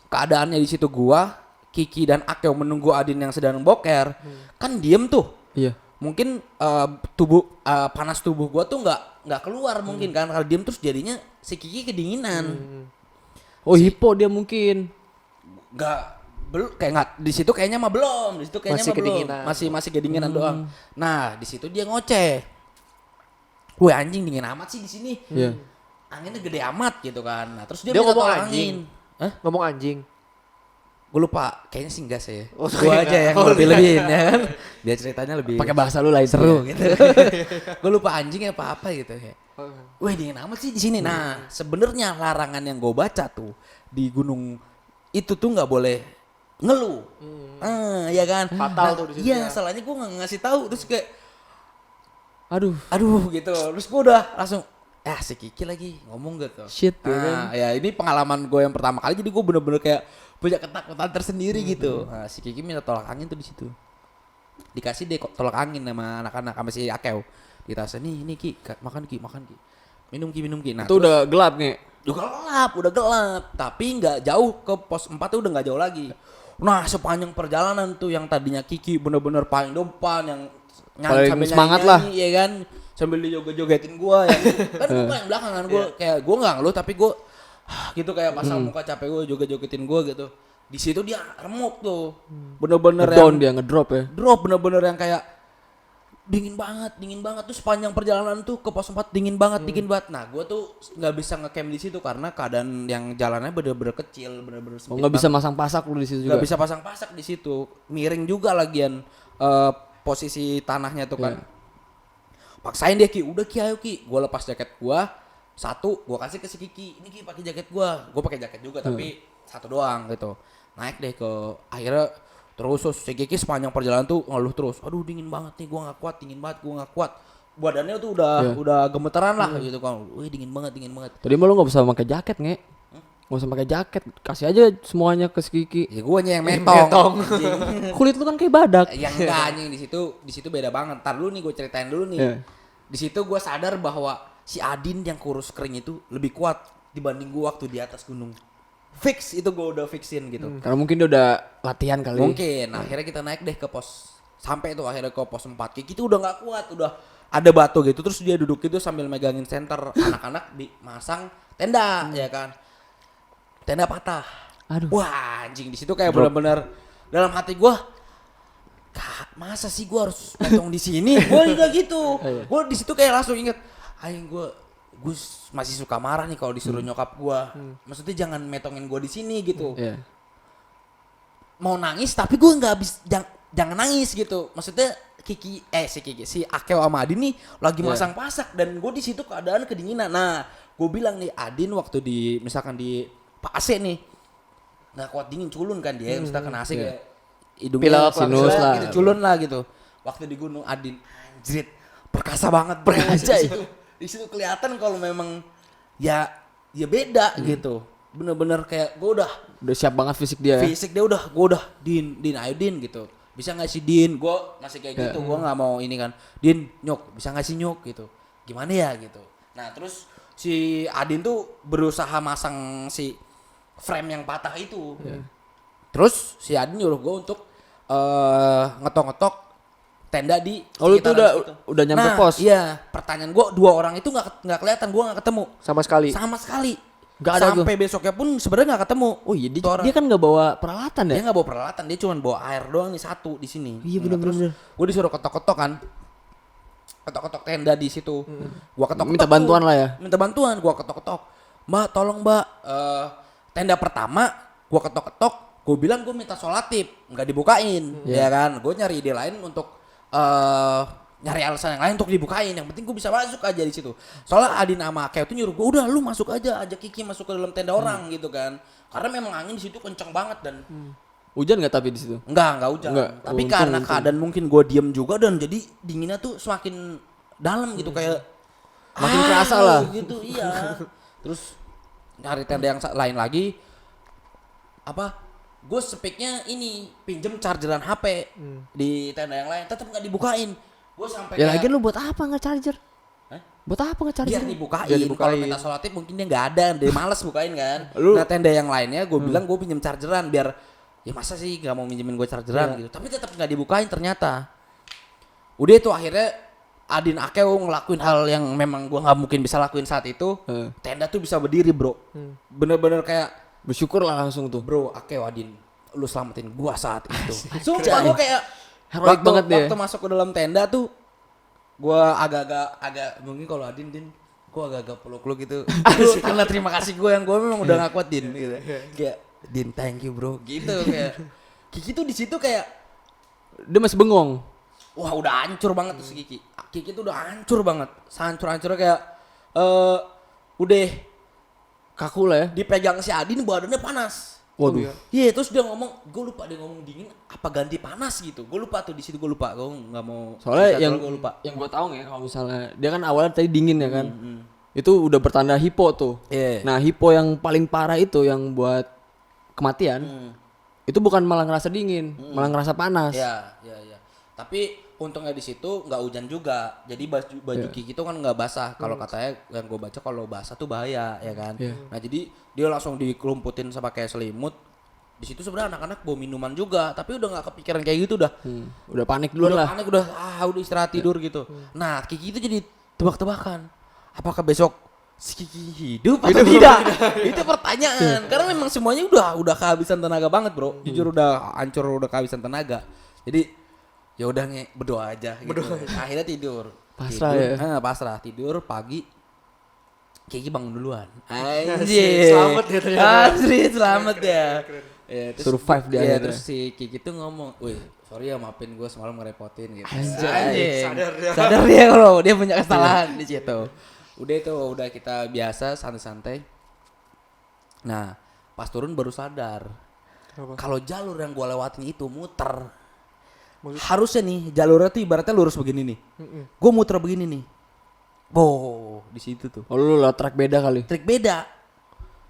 keadaannya di situ gue, Kiki dan Akeo menunggu Adin yang sedang boker, kan diem tuh. Iya. Mungkin panas tubuh gue tuh nggak keluar mungkin kan kalau diem terus jadinya si Kiki kedinginan. Oh hipo dia mungkin. Kayak nggak di situ kayaknya mah belum, di situ kayaknya Masih mah belum. kedinginan. Masih kedinginan doang. Nah, di situ dia ngoceh. wah anjing dingin amat sih di sini. Iya. Anginnya gede amat gitu kan. Nah, terus dia Dia minta ngomong tolak anjing. angin. Hah? Ngomong anjing. Gue lupa, kayaknya sih enggak sih. Oh, Gue aja yang oh, lebih-lebihin ya kan. Biar ceritanya lebih Pakai bahasa lu lah itu. seru gitu. Gue lupa anjing apa gitu ya. Wah dingin amat sih di sini. Nah, sebenarnya larangan yang gue baca tuh di gunung itu tuh nggak boleh ngeluh. Ya kan. Fatal tuh di situ Iya, ya. salahnya gue nggak ngasih tahu terus kayak Aduh. gitu. Terus gue udah langsung si Kiki lagi ngomong gitu. Shit, ya kan? Ya ini pengalaman gue yang pertama kali jadi gue bener-bener kayak punya ketakutan tersendiri gitu. Nah, si Kiki minta tolak angin tuh di situ. Dikasih deh tolak angin sama anak-anak sama si Akeo. Di tasnya nih Ki, makan Ki. Minum Ki. Nah, Itu udah gelap nih. udah gelap. Tapi nggak jauh ke pos 4 tuh udah nggak jauh lagi. Nah, sepanjang perjalanan tuh yang tadinya Kiki bener-bener paling depan yang Paling sambil semangat nyanyi-nyanyi, ya kan, sambil dijoget-jogetin gua ya. Kan gua paling belakang kan gua kayak gua nggak ngeluh tapi gua gitu kayak pasang muka capek gua joget-jogetin gua gitu. Di situ dia remuk tuh. Bener-bener Ngedown yang dia ngedrop ya. drop bener-bener yang kayak dingin banget tuh sepanjang perjalanan tuh ke pos 4 dingin banget. Nah, gua tuh nggak bisa ngecamp di situ karena keadaan yang jalannya bener-bener kecil, bener-bener Oh, sempit. nggak bisa masang pasak lu di situ juga. Nggak bisa pasang pasak di situ. Miring juga lagian posisi tanahnya tuh kan. Paksain dia Ki, udah Ki ayo Ki. Gua lepas jaket gua, satu gua kasih ke si Kiki. Ini Ki pakai jaket gua. Gua pakai jaket juga tapi satu doang gitu. Naik deh ke akhirnya terus si Kiki sepanjang perjalanan tuh ngeluh terus. Aduh dingin banget nih, gua nggak kuat, dingin banget, gua nggak kuat. Badannya tuh udah gemeteran lah gitu kan. Wih dingin banget. Tadi mah lu nggak bisa pakai jaket nge. Nggak usah pakai jaket, kasih aja semuanya ke si Kiki. Ya guanya yang metong. Kulit lu kan kayak badak. Yang enggak anjing di situ beda banget. Ntar dulu nih gue ceritain dulu nih. Iya. Di situ gue sadar bahwa si Adin yang kurus kering itu lebih kuat dibanding gue waktu di atas gunung. Fix itu gue udah fixin gitu. Karena mungkin dia udah latihan kali. Mungkin akhirnya kita naik deh ke pos sampai tuh akhirnya ke pos 4. Kiki tuh udah nggak kuat, udah ada batu gitu terus dia duduk gitu sambil megangin senter. Anak-anak masang tenda ya kan. Tenda patah. Aduh. Wah anjing di situ kayak benar-benar dalam hati gue, masa sih gue harus potong di sini? Gue juga gitu. Gue di situ kayak langsung inget, aing gue masih suka marah nih kalau disuruh nyokap gue. Maksudnya jangan metongin gue di sini gitu. Iya. Mau nangis tapi gue nggak habis, jangan nangis gitu. Maksudnya si Akeo sama Adin nih lagi masang pasak dan gue di situ keadaan kedinginan. Nah, gue bilang nih Adin waktu misalkan di Pak AC nih nggak kuat dingin culun kan dia misalkan kena AC kayak hidungnya Pilek, sinus lah. gitu, culun lah gitu. Waktu di gunung Adin anjrit perkasa banget Perkasa di situ kelihatan kalau memang ya beda gitu. Bener-bener kayak gue udah siap banget fisik dia ya. fisik dia gue udah Din ayo Din gitu. Bisa nggak sih Din? Gue masih kayak gitu. Gue nggak mau ini kan. Din nyok bisa nggak sih nyok gitu. Gimana ya gitu. Nah terus si Adin tuh berusaha masang si frame yang patah itu. Terus si Adin nyuruh gue untuk ngetok-ngetok tenda di Oh lu tuh sekitaran situ. udah nyampe Nah, pos. iya, pertanyaan gue 2 orang itu nggak kelihatan, gue nggak ketemu Sama sekali. sama sekali. Nggak ada Sampai besoknya pun sebenarnya nggak ketemu. Oh iya Tuh orang. dia kan nggak bawa peralatan ya. Dia nggak bawa peralatan, dia cuma bawa air doang nih satu di sini. Iya, bener-bener. Gue disuruh ketok-ketok kan, ketok-ketok tenda di situ. Gua ketok-ketok. Minta bantuan lah ya. Minta bantuan, gua ketok-ketok. Mbak, tolong Mbak, tenda pertama gua ketok-ketok. Gue bilang gue minta sholatip, nggak dibukain, ya kan? Gue nyari ide lain untuk nyari alasan yang lain untuk dibukain. Yang penting gue bisa masuk aja di situ. Soalnya Adin sama Akeo tuh nyuruh gue, udah lu masuk aja, ajak Kiki masuk ke dalam tenda orang gitu kan. Karena memang angin di situ kencang banget dan Hujan nggak tapi di situ? enggak hujan. Enggak. Tapi Untung, karena untung. keadaan mungkin gue diem juga dan jadi dinginnya tuh semakin dalam gitu kayak Makin kerasa lah. gitu iya. Terus nyari tenda yang lain lagi apa? Gue speaknya ini pinjem chargeran HP di tenda yang lain, tetap nggak dibukain. Gue sampai Ya kayak lagi lu buat apa nggak charger? Hah? Buat apa nggak charger? biar dibukain. Biar dibukain. Kalau minta sholatip mungkin dia nggak ada, dia males bukain kan. Lu- Nah tenda yang lainnya gue bilang gue pinjem chargeran biar ya masa sih nggak mau minjemin gue chargeran gitu. Tapi tetap nggak dibukain ternyata. Udah itu akhirnya Adin Akeo ngelakuin hal yang memang gue nggak mungkin bisa lakuin saat itu. Tenda tuh bisa berdiri bro. Bener-bener kayak Bersyukur lah langsung tuh. bro Akeo Adin, lu selamatin gua saat itu. Sumpah gua kayak Heroik banget dia. Waktu masuk ke dalam tenda tuh Gua agak mungkin kalau Adin gua agak peluk-peluk gitu. Karena terima kasih gua yang gua memang udah gak kuat Din gitu. Kayak Din thank you bro gitu kayak. Kiki tuh di situ kayak Dia masih bengong. wah udah hancur banget tuh si Kiki. Kiki tuh udah hancur banget. Hancur-hancurnya kayak udah Kaku lah ya. dipegang si Adin badannya panas. Waduh. Iya terus dia ngomong, gue lupa dia ngomong dingin apa ganti panas gitu. Gue lupa tuh di situ gue lupa, gue nggak mau. Soalnya yang gue lupa. yang gue tahu ya kalau misalnya dia kan awalnya tadi dingin ya kan. Itu udah bertanda hipo tuh. Iya. Nah, hipo yang paling parah itu yang buat kematian. Itu bukan malah ngerasa dingin, malah ngerasa panas. Iya. Tapi untungnya di situ nggak hujan juga, jadi baju Kiki tuh kan nggak basah. Kalau katanya yang gue baca kalau basah tuh bahaya ya kan. Nah jadi dia langsung dikelumputin sama kayak selimut. Di situ sebenarnya anak-anak bawa minuman juga, tapi udah nggak kepikiran kayak gitu dah. Udah panik duluan Udah lah. panik udah udah istirahat tidur gitu. Nah Kiki itu jadi tebak-tebakan. Apakah besok si Kiki hidup atau tidak? Itu pertanyaan. Karena memang semuanya udah kehabisan tenaga banget bro. Jujur udah hancur, udah kehabisan tenaga. Jadi ya udah berdoa aja gitu. Akhirnya tidur. Pasrah Tidur, ya? pasrah tidur pagi. Kiki bangun duluan. Asik, Anjir. selamat ya ternyata. Anjir, selamat ya. Ya, Survive di ya, akhirnya. terus si Kiki tuh ngomong, "Wih, sorry ya maafin gue semalam ngerepotin gitu." Anjay. Sadar Sadar dia kalau dia punya kesalahan di situ. Udah kita biasa santai-santai. Nah, pas turun baru sadar. Apa? Kalau jalur yang gua lewatin itu muter. Harusnya nih jalurnya tuh ibaratnya lurus begini nih. Gua muter begini nih. Di situ tuh. Oh, lu lah track beda kali. Trik beda.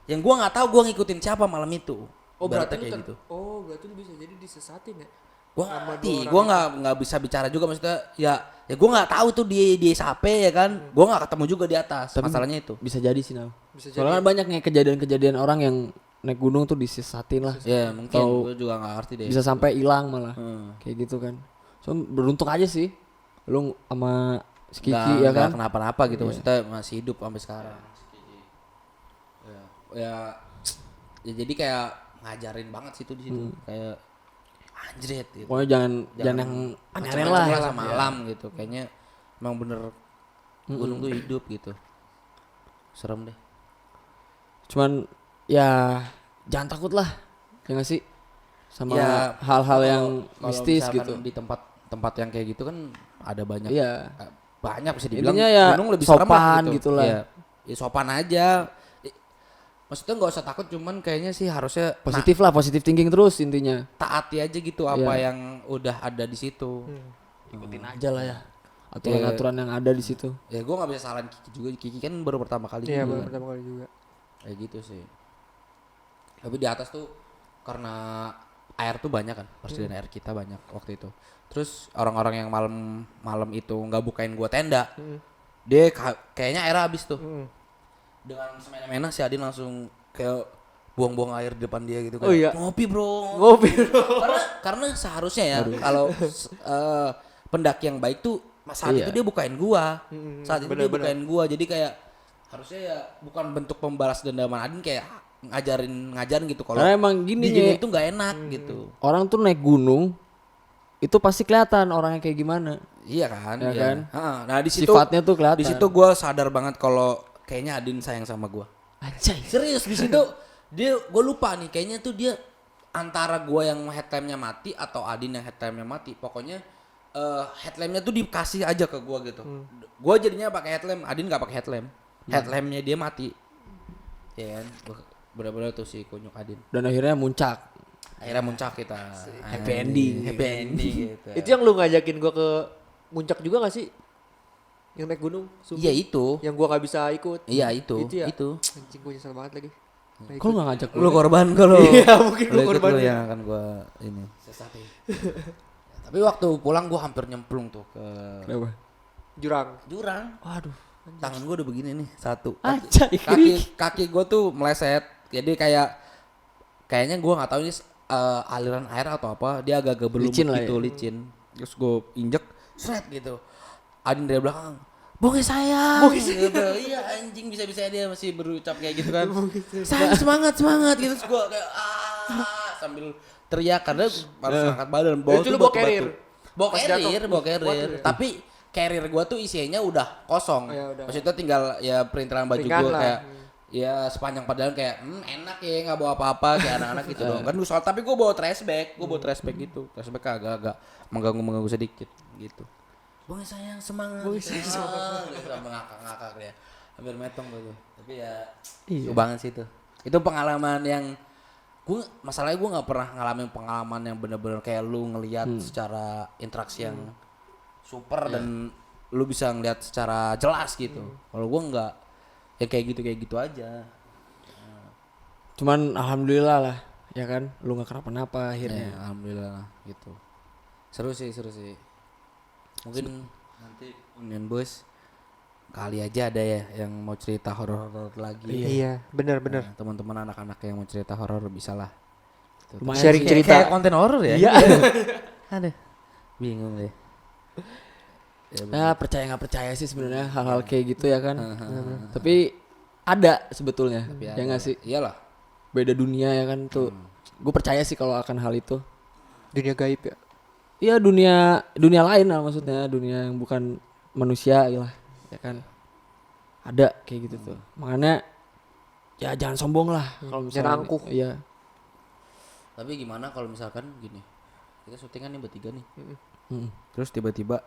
Yang gua nggak tahu gua ngikutin siapa malam itu. Oh berarti Ibaratnya lu berarti lu bisa jadi disesatin ya? Gua Sama ngerti, dua orang gua nggak bisa bicara juga maksudnya ya gua nggak tahu tuh dia siapa ya kan. Gua nggak ketemu juga di atas. Masalahnya itu. Bisa jadi sih, Nal. Bisa Soalnya kan banyak nih kejadian-kejadian orang yang naik gunung tuh disisatin lah. Ya mungkin Atau gua juga nggak ngerti deh. Bisa sampai hilang malah. Hmm. Kayak gitu kan. So beruntung aja sih. Lu sama si Kiki Nggak- ya nggak kan. kenapa-napa gitu maksudnya masih hidup sampai sekarang. Ya jadi kayak ngajarin banget sih tuh di situ kayak anjrit gitu. Pokoknya jangan yang aneh-aneh lah. Macam-macam sama alam gitu. Kayaknya emang bener gunung tuh hidup gitu. Serem deh. Cuman ya jangan takut lah. Ya nggak sih? Sama Ya, hal-hal yang Kalau mistis misalkan gitu. di tempat yang kayak gitu kan ada banyak Iya. banyak bisa dibilang Intinya ya gunung lebih serem sopan lah gitu lah. Ya, ya sopan aja. Maksudnya nggak usah takut, cuman kayaknya sih harusnya Positif lah, positif thinking terus intinya. taati aja gitu apa Iya. yang udah ada di situ. Ikutin aja lah ya. Aturan-aturan yang ada di situ. Ya gue nggak bisa salahin Kiki juga. Kiki kan baru pertama kali Iya juga baru kan. pertama kali juga. Kayak gitu sih. Tapi di atas tuh karena air tuh banyak kan, persediaan air kita banyak waktu itu. Terus orang-orang yang malam itu nggak bukain gua tenda, dia kayaknya air habis tuh. Dengan semena-mena si Adin langsung kayak buang-buang air di depan dia gitu kan. Oh iya. Ngopi bro. Ngopi. Karena seharusnya ya kalau pendaki yang baik tuh saat Iya. itu dia bukain gua. Saat itu dia bener-bener. bukain gua. Jadi kayak harusnya ya bukan bentuk pembalas dendaman Adin kayak ngajarin gitu kalau Karena emang gini diginiin ya. itu nggak enak gitu. Orang tuh naik gunung itu pasti kelihatan orangnya kayak gimana. Iya kan? Ya iya. kan? Nah di situ Sifatnya tuh kelihatan. di situ gua sadar banget kalau kayaknya Adin sayang sama gua. Anjay. Serius di situ gue lupa nih kayaknya tuh dia antara gua yang headlamp-nya mati atau Adin yang headlamp-nya mati. Pokoknya headlamp-nya tuh dikasih aja ke gua gitu. Gua jadinya pakai headlamp, Adin nggak pakai headlamp. Headlamp-nya dia mati. Ya kan? Bener-bener tuh si kunyuk Adin. Dan akhirnya muncak. Akhirnya muncak kita. Happy ending. Happy ending gitu. Itu yang lu ngajakin gua ke puncak juga gak sih? Yang naik gunung? Sumpah. Iya itu. Yang gua gak bisa ikut. Iya itu. Itu ya? Itu. Anjing gua nyesel banget lagi. Nggak Kok lu ikut. gak ngajak Lu korban kalau. Iya mungkin Lu gua ikut korban lu ya. yang akan gua ini. Tapi waktu pulang gua hampir nyemplung tuh ke Kenapa? Jurang. jurang. Waduh. Tangan gua udah begini nih satu. Anjay. Kaki gua tuh meleset. Jadi kayaknya gua nggak tahu ini aliran air atau apa. Dia agak-agak berlumut Licin lah gitu, ya. licin. Terus gua injek, seret gitu. Adin dari belakang. Bonge sayang gitu. Iya anjing bisa-bisa dia masih berucap kayak gitu kan. Sayang semangat gitu. Terus gua kayak sambil teriak karena harus angkat badan. Itu lu bawa carrier? Bawa Pas carrier, jatuh. bawa Kuat carrier. lu ya? Tapi carrier gua tuh isinya udah kosong. Ya udah. Maksudnya tinggal ya perintilan baju Ringan gua lah. kayak ya sepanjang perjalanan kayak enak ya nggak bawa apa-apa kayak anak-anak gitu dong. Kan soal tapi gua bawa trash bag, gitu. Trash bag agak-agak mengganggu sedikit gitu. Bang sayang semangat. Bang sayang semangat. Gitu ngakak-ngakak dia. Hampir metong tuh. Tapi ya seru banget sih itu. Itu pengalaman yang masalahnya gue nggak pernah ngalamin pengalaman yang bener-bener kayak lu ngelihat secara interaksi yang super dan lu bisa ngelihat secara jelas gitu. Kalau gue nggak, ya kayak gitu aja. Cuman alhamdulillah lah, ya kan, lu nggak kenapa-napa akhirnya. Ya, alhamdulillah gitu. Seru sih. Mungkin nanti Union Boys kali aja ada ya yang mau cerita horor lagi. Iya, benar. Nah, teman-teman anak-anak yang mau cerita horor bisa lah. Gitu. Lumayan Sharing sih. cerita. Kayak konten horor ya? Iya. Aduh. Bingung deh. Ya percaya nggak percaya sih sebenarnya hal-hal kayak gitu ya kan. Tapi ada sebetulnya, ya nggak sih? Iyalah. Beda dunia ya kan tuh. Gue percaya sih kalau akan hal itu. Dunia gaib ya. Iya dunia lain lah maksudnya, dunia yang bukan manusia lah, ya kan. Ada kayak gitu tuh. Makanya ya jangan sombong lah kalau misalnya. Jangan angkuh. Iya. Tapi gimana kalau misalkan gini, kita syutingan nih bertiga nih, Hmm. terus tiba-tiba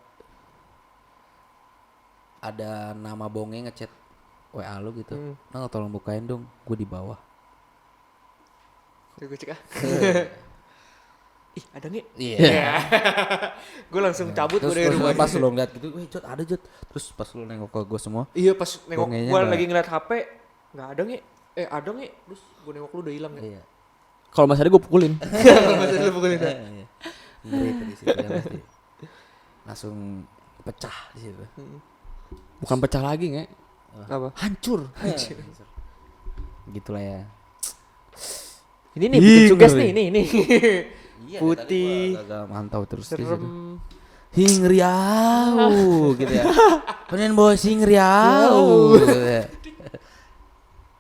ada nama bonge ngechat WA lu gitu, nah tolong bukain dong, gue di bawah. Gue cek ah. Ih, ada nggak? Iya. Gue langsung cabut Terus gue dari rumah. pas lu ngeliat gitu, wih Jod ada Jod. Terus pas lu nengok ke gue semua, Iya, pas nengok Bongenya gue nggak- lagi ngeliat HP, nggak ada nggak? Ada nggak? Terus gue nengok lu udah hilang ya. iya. Kalau Mas Adi gue pukulin. Masih lu pukulin dah. Iya. Ngeri tuh di situ ya pasti. Langsung pecah di situ. Bukan pecah lagi nge. Apa? Hancur. Gitulah ya. Ini nih bikin suges nih, ini. Iya, Putih. Agak mantau terus di situ. Serem. Hing riau gitu ya. Penin bos hing riau gitu ya.